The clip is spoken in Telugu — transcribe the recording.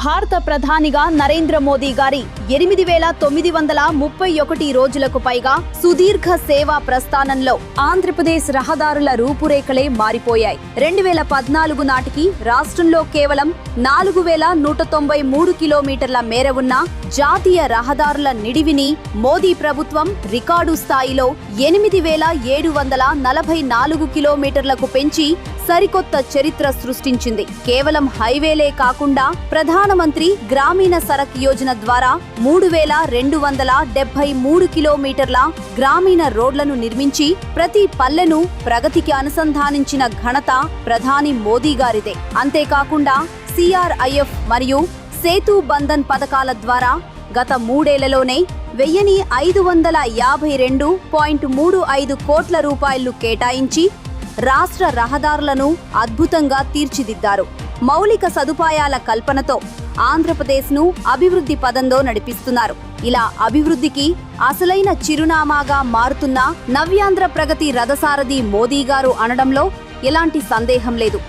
భారత ప్రధానిగా నరేంద్ర మోదీ గారి 8,931 రోజులకు పైగా సుదీర్ఘ సేవా ప్రస్థానంలో ఆంధ్రప్రదేశ్ రహదారుల రూపురేఖలే మారిపోయాయి. 2014 నాటికి రాష్ట్రంలో కేవలం 4,193 కిలోమీటర్ల మేర ఉన్న జాతీయ రహదారుల నిడివిని మోదీ ప్రభుత్వం రికార్డు స్థాయిలో 8,744 కిలోమీటర్లకు పెంచి సరికొత్త చరిత్ర సృష్టించింది. కేవలం హైవేలే కాకుండా ప్రధానమంత్రి గ్రామీణ సడక్ యోజన ద్వారా 3,273 కిలోమీటర్ల గ్రామీణ రోడ్లను నిర్మించి ప్రతి పల్లెను ప్రగతికి అనుసంధానించిన ఘనత ప్రధాని మోదీ గారిదే. అంతేకాకుండా CRIF మరియు సేతు బంధన్ పథకాల ద్వారా గత 3 ఏళ్లలోనే 1,552.35 కోట్ల రూపాయలు కేటాయించి రాష్ట్ర రహదారులను అద్భుతంగా తీర్చిదిద్దారు. మౌలిక సదుపాయాల కల్పనతో ఆంధ్రప్రదేశ్ను అభివృద్ధి పదంలో నడిపిస్తున్నారు. ఇలా అభివృద్ధికి అసలైన చిరునామాగా మారుతున్న నవ్యాంధ్ర ప్రగతి రథసారథి మోదీ గారు అనడంలో ఎలాంటి సందేహం లేదు.